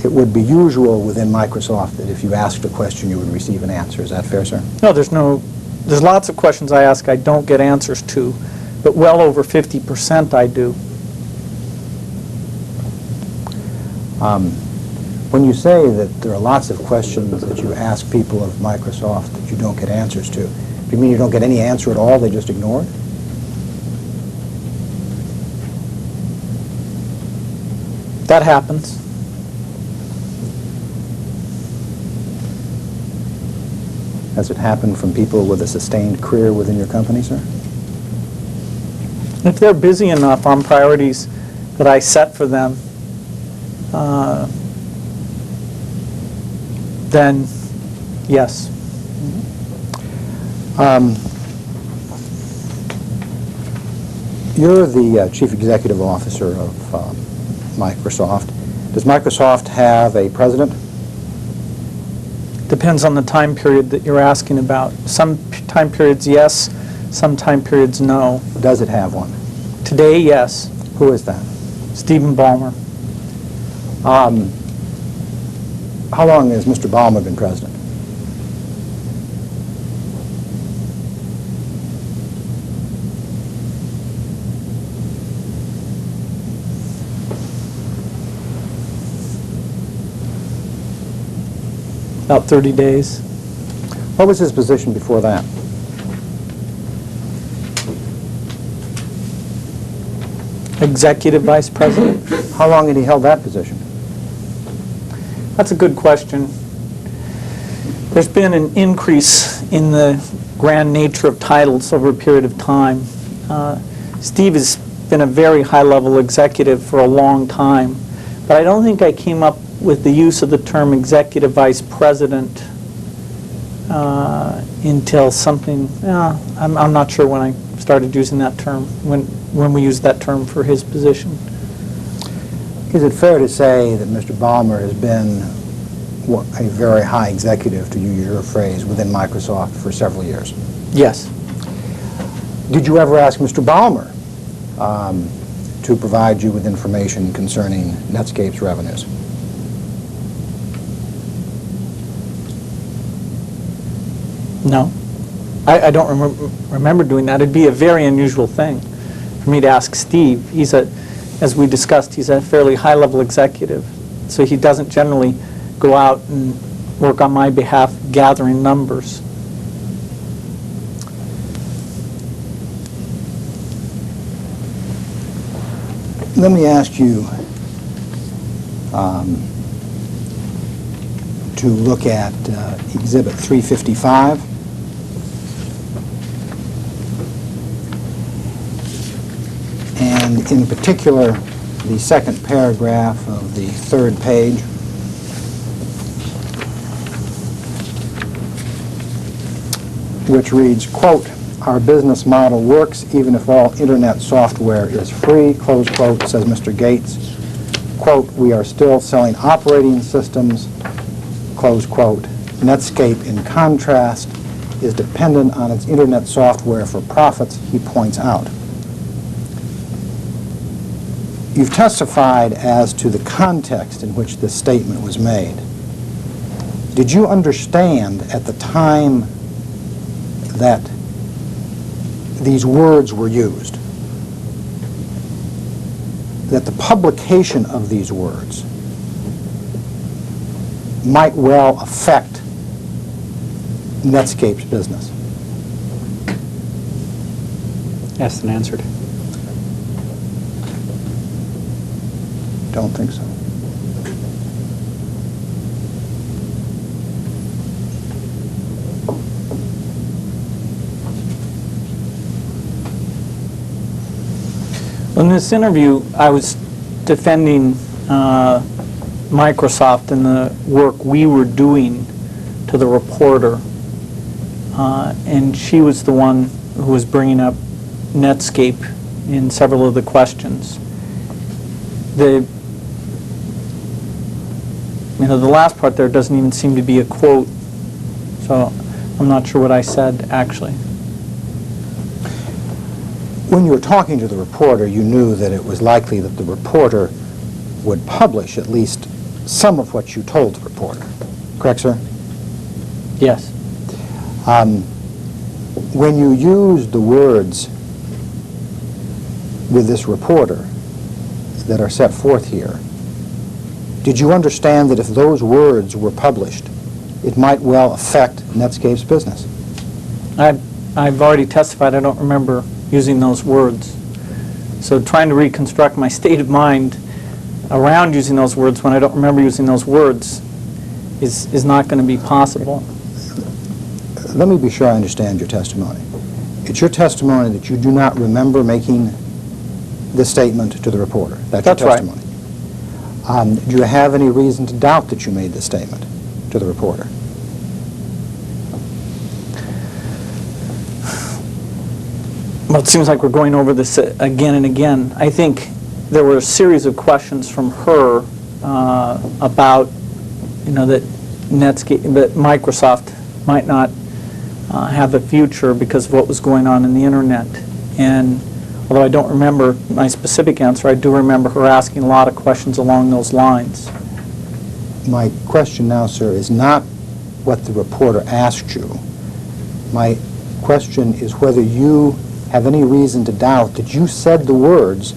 it would be usual within Microsoft that if you asked a question, you would receive an answer. Is that fair, sir? No, there's lots of questions I ask I don't get answers to, but well over 50% I do. When you say that there are lots of questions that you ask people of Microsoft that you don't get answers to, do you mean you don't get any answer at all, they just ignore it? That happens. Has it happened from people with a sustained career within your company, sir? If they're busy enough on priorities that I set for them, then yes. You're the Chief Executive Officer of Microsoft. Does Microsoft have a president? Depends on the time period that you're asking about. Some time periods, yes. Some time periods, no. Does it have one? Today, yes. Who is that? Stephen Ballmer. How long has Mr. Ballmer been president? About 30 days. What was his position before that? Executive Vice President. How long had he held that position? That's a good question. There's been an increase in the grand nature of titles over a period of time. Steve has been a very high-level executive for a long time, but I don't think I came up with the use of the term Executive Vice President until something, I'm not sure when I started using that term, when we used that term for his position. Is it fair to say that Mr. Ballmer has been a very high executive, to use your phrase, within Microsoft for several years? Yes. Did you ever ask Mr. Ballmer to provide you with information concerning Netscape's revenues? No. I don't remember doing that. It'd be a very unusual thing for me to ask Steve. As we discussed, he's a fairly high-level executive, so he doesn't generally go out and work on my behalf gathering numbers. Let me ask you to look at Exhibit 355. And in particular, the second paragraph of the third page. Which reads, quote, "Our business model works even if all internet software is free," close quote, says Mr. Gates. Quote, "We are still selling operating systems," close quote. "Netscape, in contrast, is dependent on its internet software for profits," he points out. You've testified as to the context in which this statement was made. Did you understand at the time that these words were used, that the publication of these words might well affect Netscape's business? Asked and answered. Don't think so. In this interview, I was defending Microsoft and the work we were doing to the reporter, and she was the one who was bringing up Netscape in several of the questions. The last part there doesn't even seem to be a quote, so I'm not sure what I said actually. When you were talking to the reporter, you knew that it was likely that the reporter would publish at least some of what you told the reporter. Correct, sir? Yes. When you used the words with this reporter that are set forth here, did you understand that if those words were published, it might well affect Netscape's business? I've already testified I don't remember using those words. So trying to reconstruct my state of mind around using those words when I don't remember using those words is not going to be possible. Let me be sure I understand your testimony. It's your testimony that you do not remember making this statement to the reporter. That's your That's right. testimony. Do you have any reason to doubt that you made this statement to the reporter? Well, it seems like we're going over this again and again. I think there were a series of questions from her about, that Netscape, that Microsoft might not have a future because of what was going on in the internet. And although I don't remember my specific answer, I do remember her asking a lot of questions along those lines. My question now, sir, is not what the reporter asked you. My question is whether you have any reason to doubt that you said the words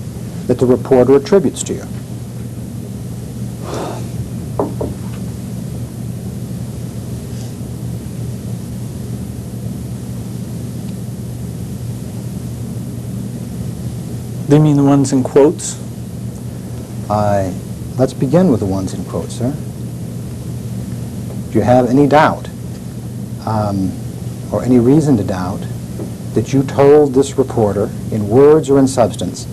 that the reporter attributes to you. Do you mean the ones in quotes? Let's begin with the ones in quotes, sir. Do you have any doubt or any reason to doubt that you told this reporter in words or in substance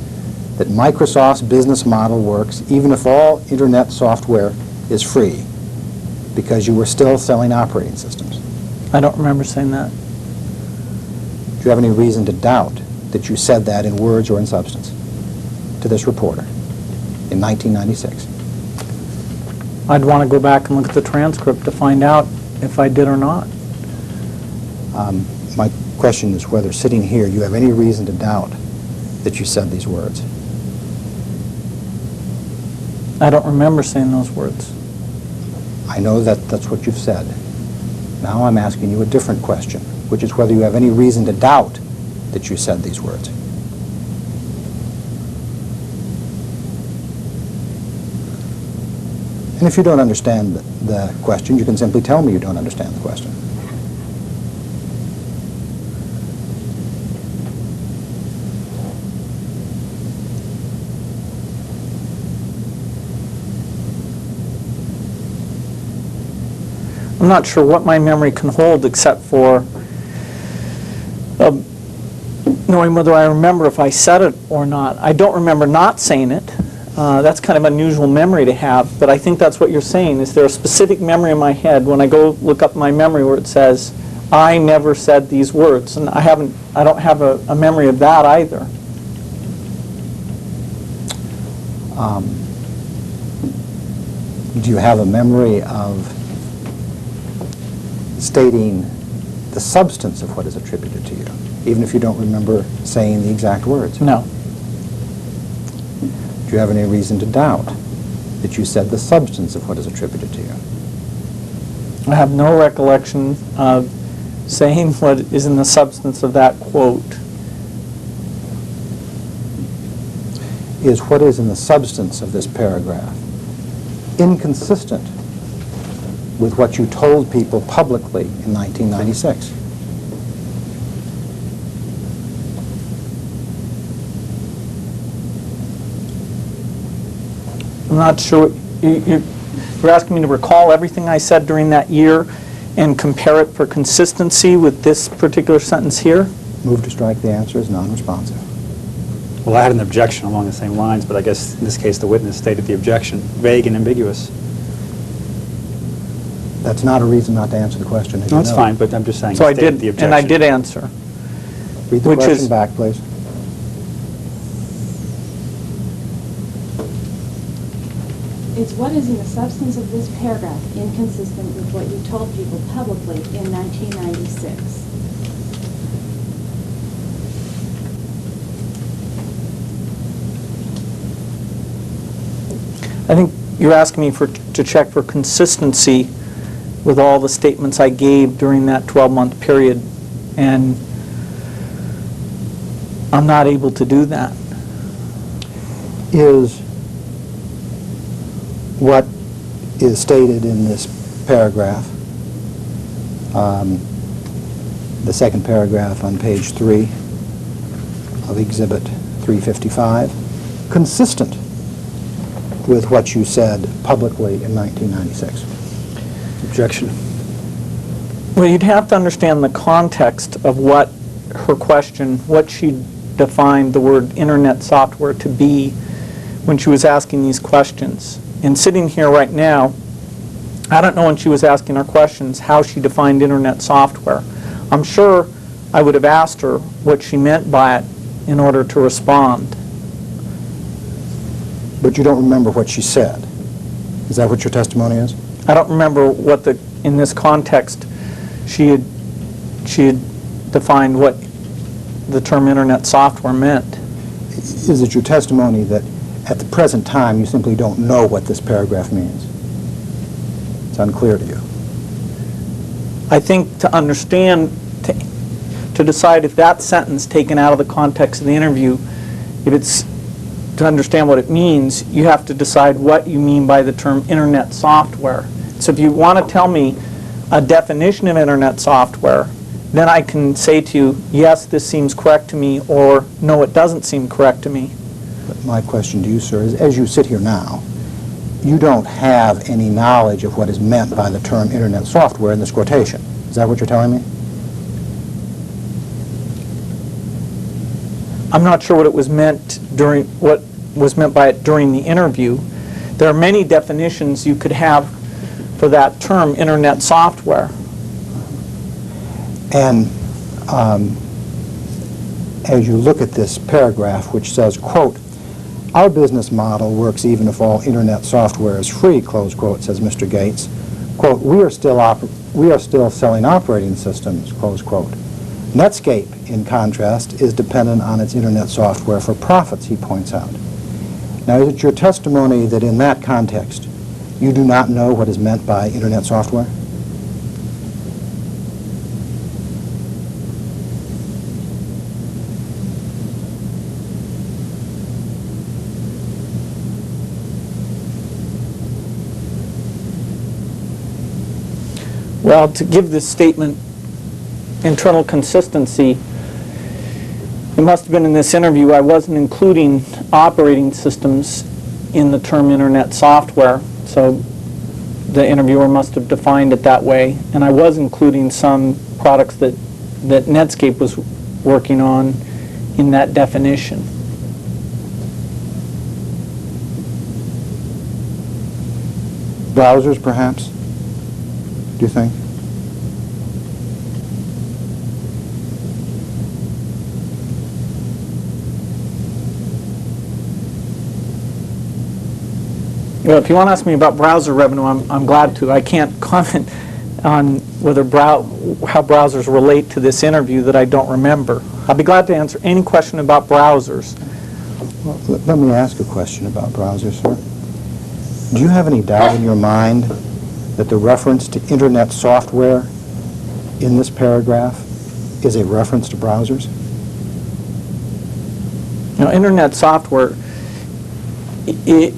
that Microsoft's business model works even if all internet software is free because you were still selling operating systems? I don't remember saying that. Do you have any reason to doubt that you said that in words or in substance to this reporter in 1996? I'd want to go back and look at the transcript to find out if I did or not. My question is whether sitting here you have any reason to doubt that you said these words. I don't remember saying those words. I know that that's what you've said. Now I'm asking you a different question, which is whether you have any reason to doubt that you said these words. And if you don't understand the question, you can simply tell me you don't understand the question. I'm not sure what my memory can hold except for knowing whether I remember if I said it or not. I don't remember not saying it. That's kind of unusual memory to have, but I think that's what you're saying. Is there a specific memory in my head when I go look up my memory where it says, I never said these words? And I don't have a memory of that either. Do you have a memory of stating the substance of what is attributed to you, even if you don't remember saying the exact words? No. Do you have any reason to doubt that you said the substance of what is attributed to you? I have no recollection of saying what is in the substance of that quote. Is what is in the substance of this paragraph inconsistent with what you told people publicly in 1996? I'm not sure. You're asking me to recall everything I said during that year and compare it for consistency with this particular sentence here? Move to strike. The answer is non-responsive. Well, I had an objection along the same lines, but I guess in this case the witness stated the objection. Vague and ambiguous. That's not a reason not to answer the question. as No, you it's know. fine, but I'm just saying So he I stated did, the objection. and I did answer. Read the which question is- back, please. It's what is in the substance of this paragraph inconsistent with what you told people publicly in 1996? I think you're asking me to check for consistency with all the statements I gave during that 12-month period, and I'm not able to do that. Is what is stated in this paragraph, the second paragraph on page 3 of Exhibit 355, consistent with what you said publicly in 1996? Objection. Well, you'd have to understand the context of what her question, what she defined the word internet software to be when she was asking these questions. And sitting here right now, I don't know when she was asking her questions how she defined internet software. I'm sure I would have asked her what she meant by it in order to respond. But you don't remember what she said. Is that what your testimony is? I don't remember what in this context, she had defined what the term internet software meant. Is it your testimony that at the present time you simply don't know what this paragraph means? It's unclear to you. I think to understand, to decide if that sentence taken out of the context of the interview, if it's to understand what it means, you have to decide what you mean by the term internet software. So if you want to tell me a definition of internet software, then I can say to you, yes, this seems correct to me, or no, it doesn't seem correct to me. But my question to you, sir, is as you sit here now, you don't have any knowledge of what is meant by the term internet software in this quotation. Is that what you're telling me? I'm not sure what it was meant what was meant by it during the interview. There are many definitions you could have for that term, internet software. And as you look at this paragraph, which says, quote, "Our business model works even if all internet software is free," close quote, says Mr. Gates. Quote, we are still selling operating systems," close quote. Netscape, in contrast, is dependent on its internet software for profits, he points out. Now, is it your testimony that in that context, you do not know what is meant by internet software? Well, to give this statement internal consistency, it must have been in this interview I wasn't including operating systems in the term internet software, so the interviewer must have defined it that way, and I was including some products that Netscape was working on in that definition. Browsers, perhaps, do you think? Well, if you want to ask me about browser revenue, I'm glad to. I can't comment on whether how browsers relate to this interview that I don't remember. I'll be glad to answer any question about browsers. Well, let me ask a question about browsers, sir. Do you have any doubt in your mind that the reference to internet software in this paragraph is a reference to browsers? You know, internet software,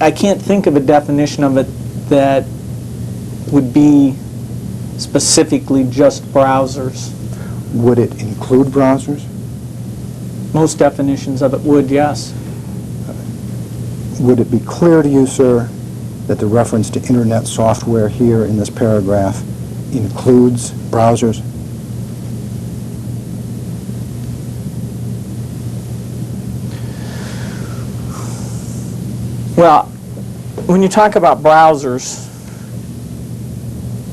I can't think of a definition of it that would be specifically just browsers. Would it include browsers? Most definitions of it would, yes. Would it be clear to you, sir, that the reference to internet software here in this paragraph includes browsers? Well, when you talk about browsers,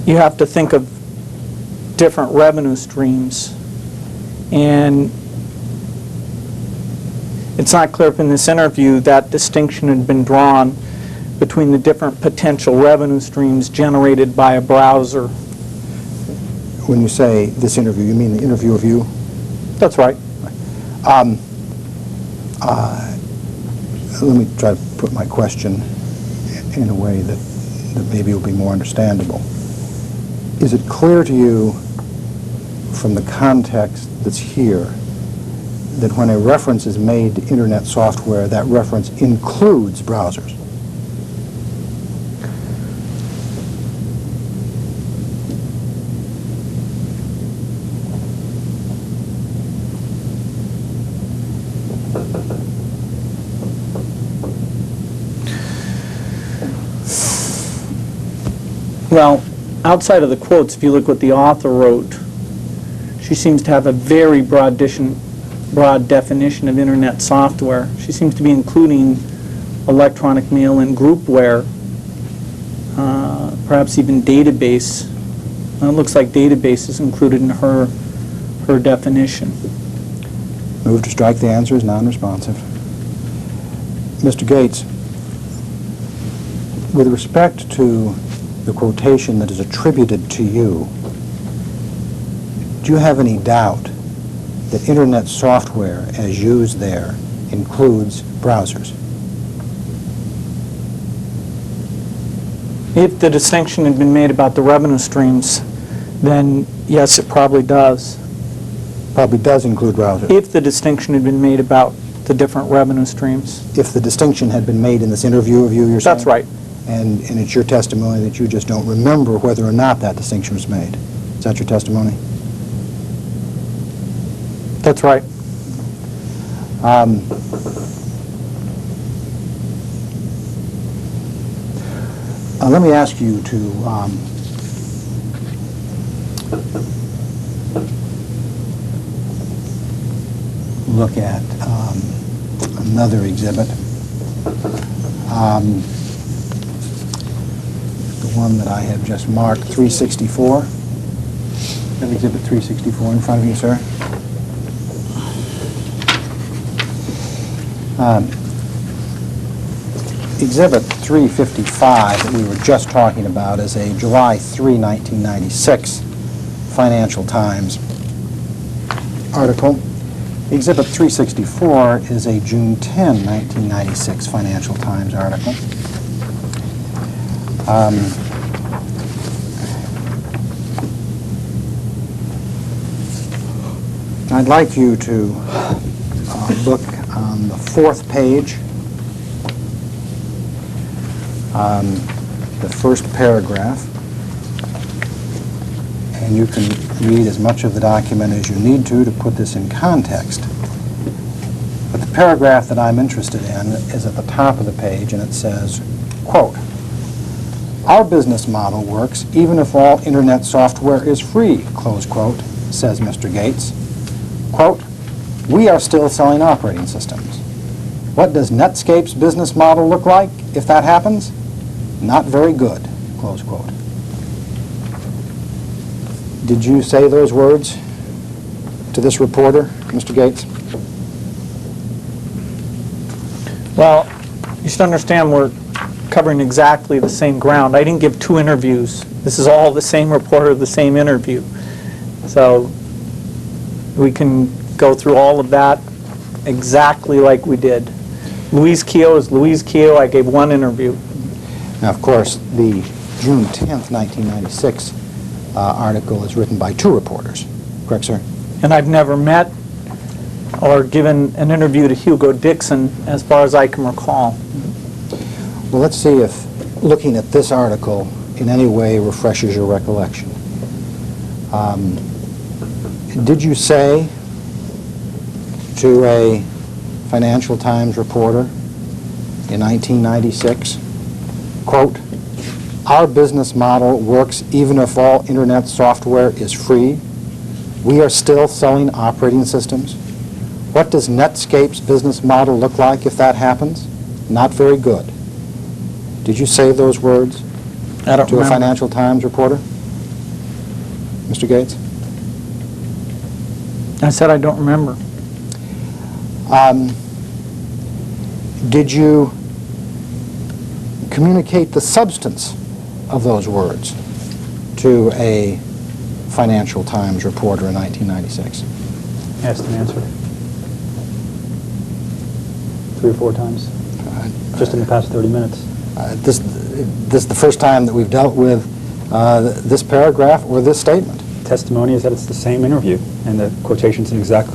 you have to think of different revenue streams. And it's not clear if in this interview that distinction had been drawn between the different potential revenue streams generated by a browser. When you say this interview, you mean the interview of you? That's right. Let me try to put my question in a way that maybe will be more understandable. Is it clear to you from the context that's here that when a reference is made to Internet software, that reference includes browsers? Well, outside of the quotes, if you look what the author wrote, she seems to have a very broad definition of Internet software. She seems to be including electronic mail and groupware, perhaps even database. It looks like database is included in her definition. Move to strike. The answer is non-responsive. Mr. Gates, with respect to the quotation that is attributed to you, do you have any doubt that Internet software as used there includes browsers? If the distinction had been made about the revenue streams, then yes, it probably does. Probably does include browsers. If the distinction had been made about the different revenue streams. If the distinction had been made in this interview of you, you're saying? That's right. And it's your testimony that you just don't remember whether or not that distinction was made. Is that your testimony? That's right. Let me ask you to look at another exhibit. The one that I have just marked, 364. You have exhibit 364 in front of you, sir? Exhibit 355 that we were just talking about is a July 3, 1996 Financial Times article. Exhibit 364 is a June 10, 1996 Financial Times article. I'd like you to look on the fourth page, the first paragraph, and you can read as much of the document as you need to put this in context. But the paragraph that I'm interested in is at the top of the page, and it says, quote, "Our business model works even if all Internet software is free," close quote, says Mr. Gates. Quote, "We are still selling operating systems. What does Netscape's business model look like if that happens? Not very good," close quote. Did you say those words to this reporter, Mr. Gates? Well, you should understand we're covering exactly the same ground. I didn't give two interviews. This is all the same reporter, the same interview. So we can go through all of that exactly like we did. Louise Keogh is Louise Keogh. I gave one interview. Now, of course, the June 10th, 1996 article is written by two reporters. Correct, sir? And I've never met or given an interview to Hugo Dixon as far as I can recall. Well, let's see if looking at this article in any way refreshes your recollection. Did you say to a Financial Times reporter in 1996, quote, "Our business model works even if all Internet software is free. We are still selling operating systems. What does Netscape's business model look like if that happens? Not very good." Did you say those words I don't to a remember. Financial Times reporter? Mr. Gates? I said I don't remember. Did you communicate the substance of those words to a Financial Times reporter in 1996? Asked and answered. 3 or 4 times, just in the past 30 minutes. This is the first time that we've dealt with this paragraph or this statement. Testimony is that it's the same interview, and the quotation's an exact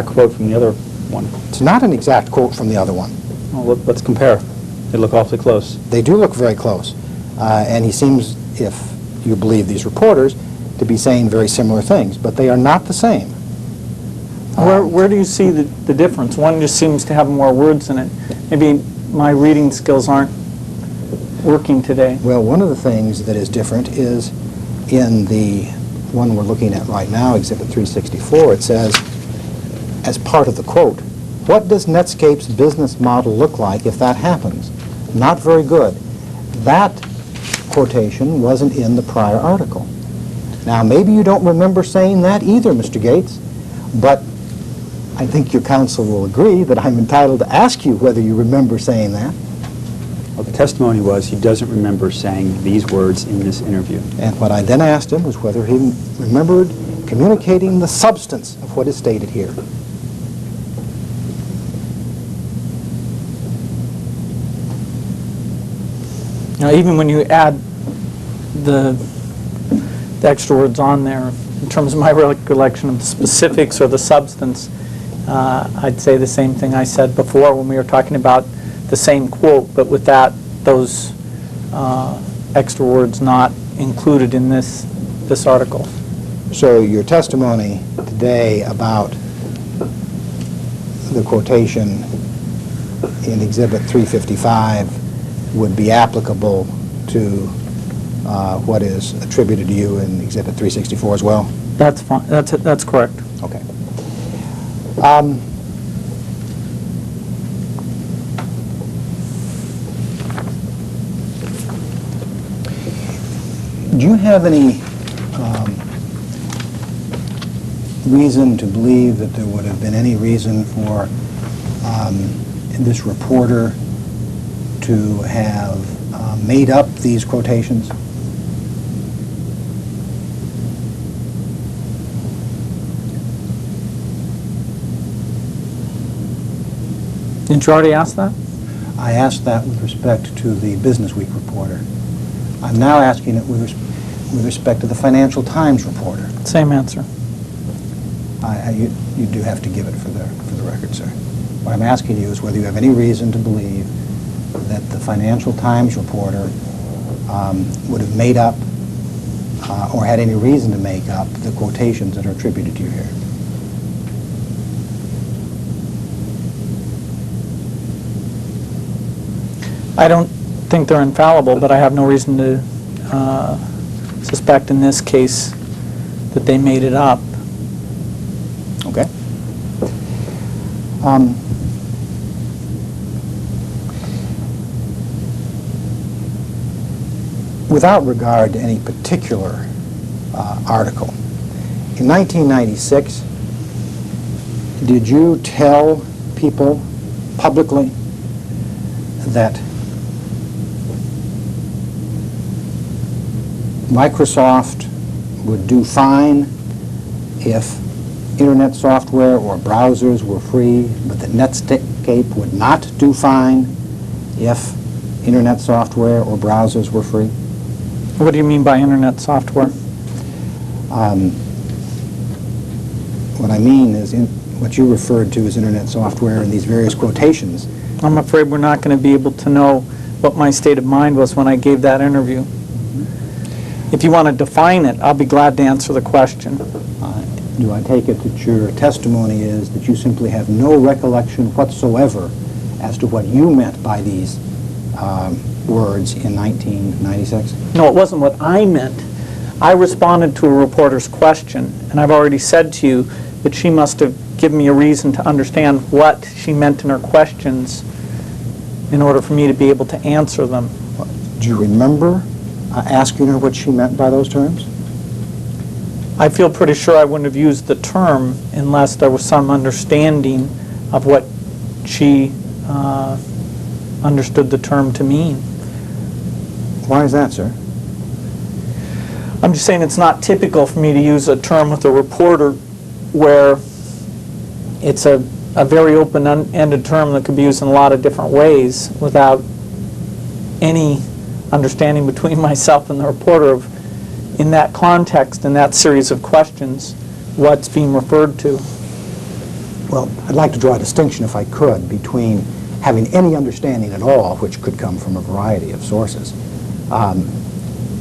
quote from the other one. It's not an exact quote from the other one. Well, let's compare. They look awfully close. They do look very close. And he seems, if you believe these reporters, to be saying very similar things, but they are not the same. Where do you see the difference? One just seems to have more words in it. Maybe my reading skills aren't working today. Well, one of the things that is different is in the one we're looking at right now, Exhibit 364, it says, as part of the quote, "What does Netscape's business model look like if that happens? Not very good." That quotation wasn't in the prior article. Now, maybe you don't remember saying that either, Mr. Gates, but I think your counsel will agree that I'm entitled to ask you whether you remember saying that. Well, the testimony was he doesn't remember saying these words in this interview. And what I then asked him was whether he remembered communicating the substance of what is stated here. Now, even when you add the extra words on there, in terms of my recollection of the specifics or the substance, I'd say the same thing I said before when we were talking about the same quote, but with those extra words not included in this article. So your testimony today about the quotation in Exhibit 355 would be applicable to what is attributed to you in Exhibit 364 as well? That's fine. That's correct. Okay. Do you have any reason to believe that there would have been any reason for this reporter to have made up these quotations? Didn't you already ask that? I asked that with respect to the Business Week reporter. I'm now asking it with respect to the Financial Times reporter. Same answer. You do have to give it for the record, sir. What I'm asking you is whether you have any reason to believe that the Financial Times reporter would have made up or had any reason to make up the quotations that are attributed to you here. I don't think they're infallible, but I have no reason to suspect in this case that they made it up. Okay. Without regard to any particular article, in 1996, did you tell people publicly that Microsoft would do fine if internet software or browsers were free, but that Netscape would not do fine if internet software or browsers were free? What do you mean by internet software? What I mean is what you referred to as internet software in these various quotations. I'm afraid we're not going to be able to know what my state of mind was when I gave that interview. If you want to define it, I'll be glad to answer the question. Do I take it that your testimony is that you simply have no recollection whatsoever as to what you meant by these words in 1996? No, it wasn't what I meant. I responded to a reporter's question, and I've already said to you that she must have given me a reason to understand what she meant in her questions in order for me to be able to answer them. Do you remember asking her what she meant by those terms? I feel pretty sure I wouldn't have used the term unless there was some understanding of what she understood the term to mean. Why is that, sir? I'm just saying it's not typical for me to use a term with a reporter where it's a very open-ended term that could be used in a lot of different ways without any understanding between myself and the reporter of, in that context, in that series of questions, what's being referred to. Well, I'd like to draw a distinction, if I could, between having any understanding at all, which could come from a variety of sources,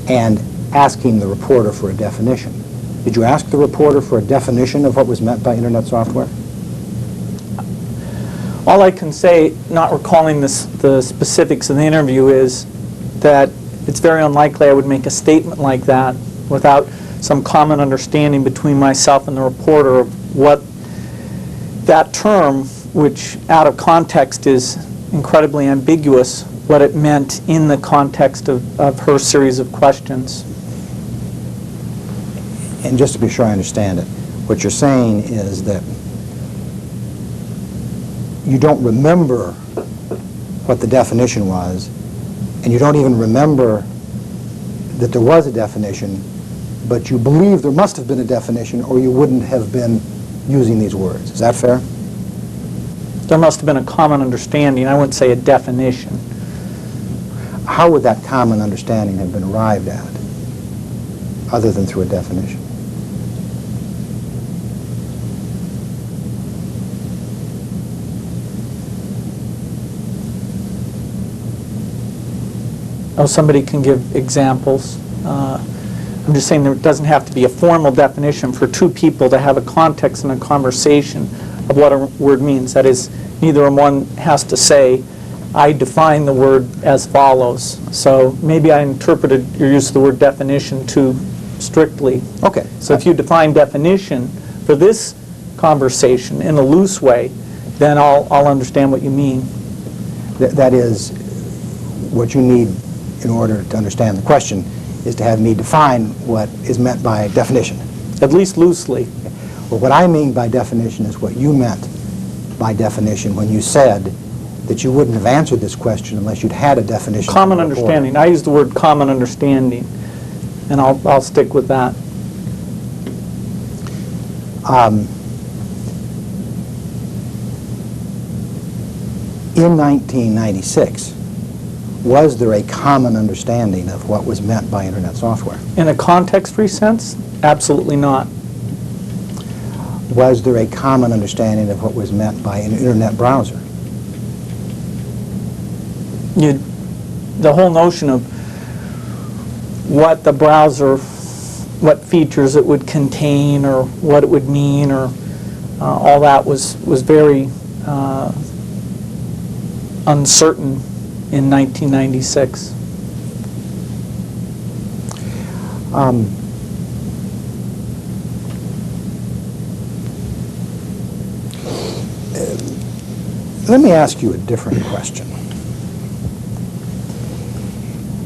and asking the reporter for a definition. Did you ask the reporter for a definition of what was meant by Internet software? All I can say, not recalling the specifics of the interview, is that it's very unlikely I would make a statement like that without some common understanding between myself and the reporter of what that term, which out of context is incredibly ambiguous, what it meant in the context of her series of questions. And just to be sure I understand it, what you're saying is that you don't remember what the definition was, and you don't even remember that there was a definition, but you believe there must have been a definition or you wouldn't have been using these words. Is that fair? There must have been a common understanding. I wouldn't say a definition. How would that common understanding have been arrived at, other than through a definition? Oh, somebody can give examples. I'm just saying there doesn't have to be a formal definition for two people to have a context and a conversation of what a word means. That is, neither one has to say, I define the word as follows. So maybe I interpreted your use of the word definition too strictly. Okay. So if you define definition for this conversation in a loose way, then I'll understand what you mean. That is, what you need in order to understand the question is to have me define what is meant by definition. At least loosely. Well, what I mean by definition is what you meant by definition when you said that you wouldn't have answered this question unless you'd had a definition. Common understanding. I use the word common understanding, and I'll stick with that. In 1996, was there a common understanding of what was meant by Internet software? In a context-free sense, absolutely not. Was there a common understanding of what was meant by an Internet browser? The whole notion of what the browser, what features it would contain or what it would mean or all that was very uncertain in 1996. Let me ask you a different question.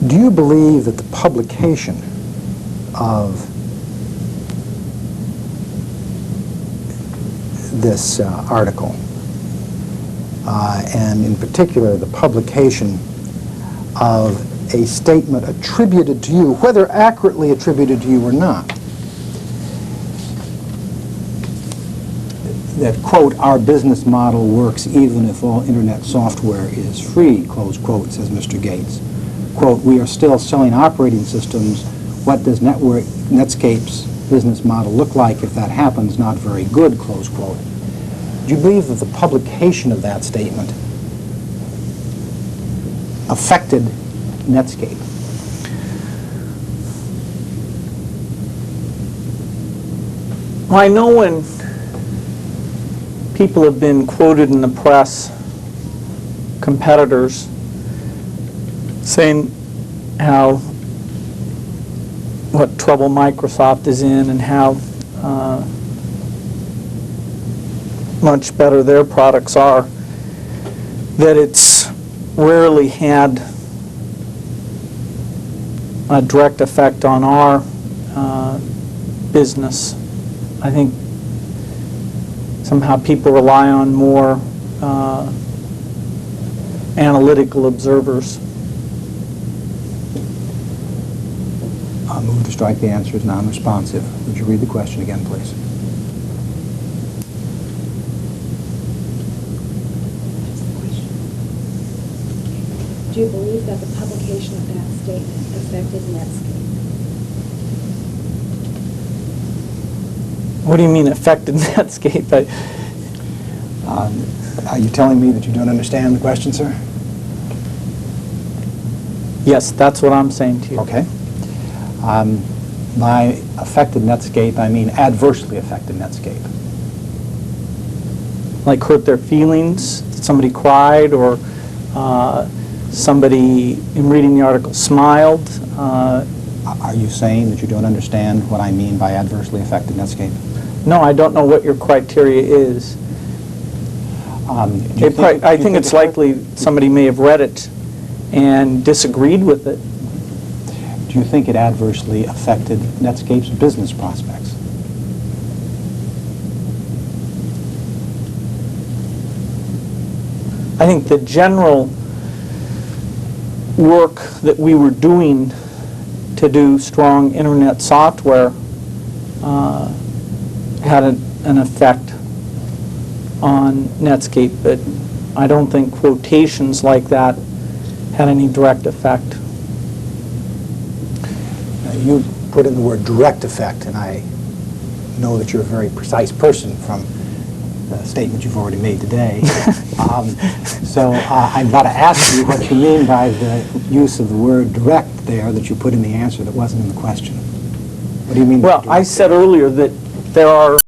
Do you believe that the publication of this article, and in particular the publication of a statement attributed to you, whether accurately attributed to you or not, that, quote, our business model works even if all Internet software is free, close quote, says Mr. Gates. Quote, we are still selling operating systems. What does Netscape's business model look like if that happens? Not very good, close quote. Do you believe that the publication of that statement affected Netscape? Well, I know when people have been quoted in the press, competitors, saying what trouble Microsoft is in and how much better their products are, that it's rarely had a direct effect on our business. I think somehow people rely on more analytical observers. I'll move to strike the answer as non-responsive. Would you read the question again, please? Do you believe that the publication of that statement affected Netscape? What do you mean affected Netscape? Are you telling me that you don't understand the question, sir? Yes, that's what I'm saying to you. Okay. By affected Netscape, I mean adversely affected Netscape. Like hurt their feelings, somebody cried, or somebody, in reading the article, smiled. Are you saying that you don't understand what I mean by adversely affected Netscape? No, I don't know what your criteria is. I think it's likely somebody may have read it and disagreed with it. Do you think it adversely affected Netscape's business prospects? I think the general work that we were doing to do strong internet software had an effect on Netscape, but I don't think quotations like that had any direct effect. Now, you put in the word direct effect, and I know that you're a very precise person from the statement you've already made today. So I'm about to ask you what you mean by the use of the word direct there that you put in the answer that wasn't in the question. What do you mean by Well, direct? I said earlier that there are